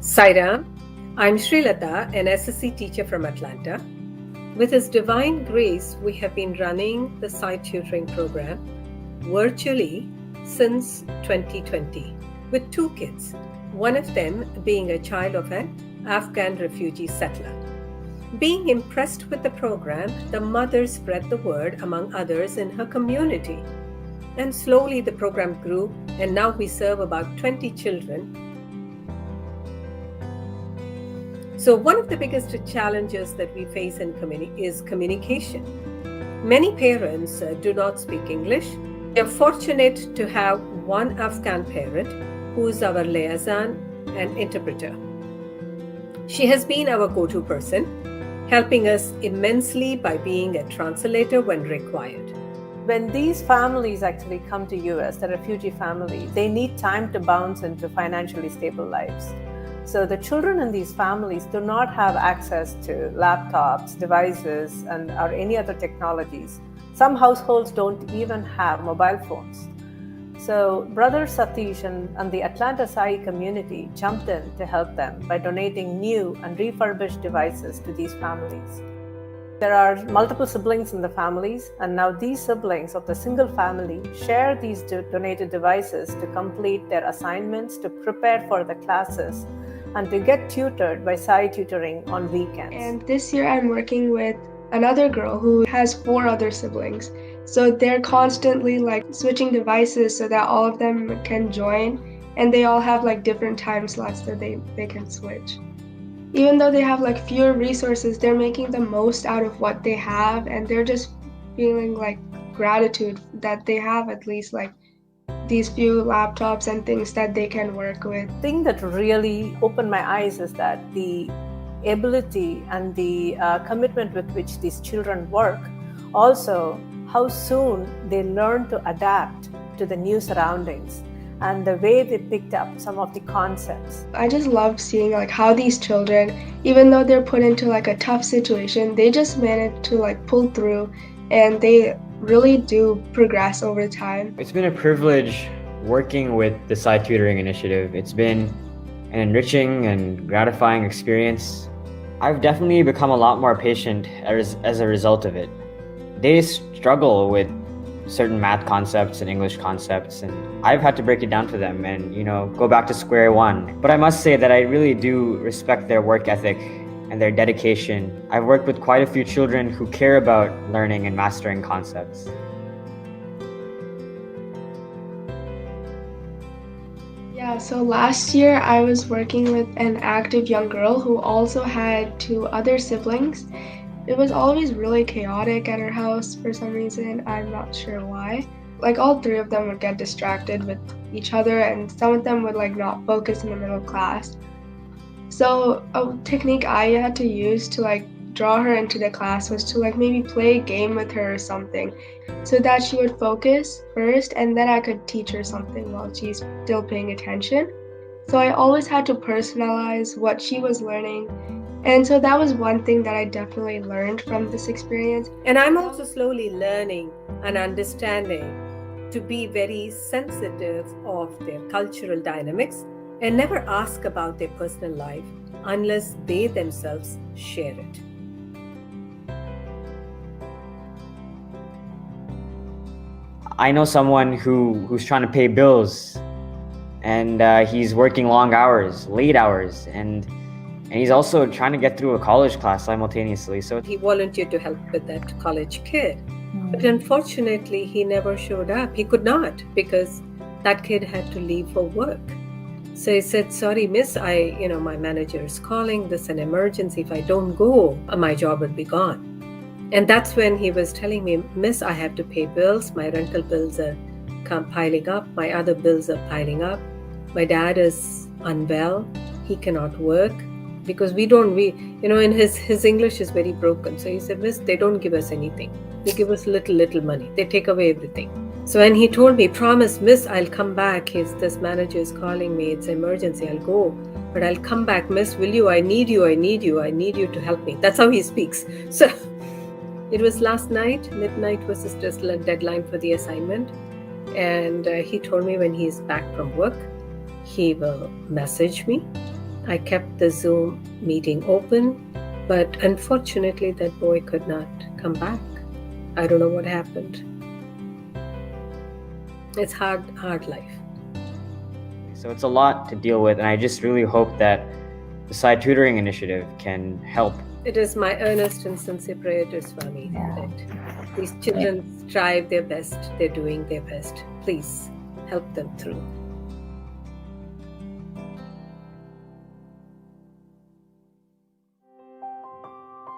Sairam, I'm Srilatha, an SSC teacher from Atlanta. With His divine grace, we have been running the SAI tutoring program virtually since 2020 with 2 kids, one of them being a child of an Afghan refugee settler. Being impressed with the program, the mother spread the word among others in her community. And slowly the program grew, and now we serve about 20 children. So one of the biggest challenges that we face in is communication. Many parents do not speak English. We are fortunate to have one Afghan parent who is our liaison and interpreter. She has been our go-to person, helping us immensely by being a translator when required. When these families actually come to US, the refugee families, they need time to bounce into financially stable lives. So the children in these families do not have access to laptops, devices, or any other technologies. Some households don't even have mobile phones. So Brother Satish and the Atlanta SAI community jumped in to help them by donating new and refurbished devices to these families. There are multiple siblings in the families, and now these siblings of the single family share these donated devices to complete their assignments, to prepare for the classes, and to get tutored by SAI Tutoring on weekends. And this year I'm working with another girl who has 4 other siblings. So they're constantly switching devices so that all of them can join, and they all have different time slots that they can switch. Even though they have fewer resources, they're making the most out of what they have, and they're just feeling gratitude that they have at least these few laptops and things that they can work with. The thing that really opened my eyes is that the ability and the commitment with which these children work, also how soon they learn to adapt to the new surroundings and the way they picked up some of the concepts. I just loved seeing how these children, even though they're put into a tough situation, they just manage to pull through, and they really do progress over time. It's been a privilege working with the SAI Tutoring Initiative. It's been an enriching and gratifying experience. I've definitely become a lot more patient as a result of it. They struggle with certain math concepts and English concepts, and I've had to break it down for them and go back to square one. But I must say that I really do respect their work ethic and their dedication. I've worked with quite a few children who care about learning and mastering concepts. Yeah, so last year I was working with an active young girl who also had 2 other siblings. It was always really chaotic at her house for some reason. I'm not sure why. All 3 of them would get distracted with each other, and some of them would not focus in the middle of class. So a technique I had to use to draw her into the class was to maybe play a game with her or something, so that she would focus first, and then I could teach her something while she's still paying attention. So I always had to personalize what she was learning. And so that was one thing that I definitely learned from this experience. And I'm also slowly learning and understanding to be very sensitive of their cultural dynamics and never ask about their personal life unless they themselves share it. I know someone who's trying to pay bills, and he's working long hours, late hours, and he's also trying to get through a college class simultaneously. So he volunteered to help with that college kid. But unfortunately, he never showed up. He could not, because that kid had to leave for work. So he said, sorry, miss, my manager is calling. This is an emergency. If I don't go, my job will be gone. And that's when he was telling me, miss, I have to pay bills. My rental bills are piling up. My other bills are piling up. My dad is unwell. He cannot work. Because in his English is very broken. So he said, miss, they don't give us anything. They give us little money. They take away everything. So when he told me, promise, miss, I'll come back. This manager is calling me. It's an emergency. I'll go. But I'll come back, miss, will you? I need you to help me. That's how he speaks. So it was last night. Midnight was his deadline for the assignment. And he told me when he's back from work, he will message me. I kept the Zoom meeting open, but unfortunately that boy could not come back. I don't know what happened. It's hard life. So it's a lot to deal with, and I just really hope that the SAI Tutoring Initiative can help. It is my earnest and sincere prayer to Swami that these children strive their best, they're doing their best. Please help them through.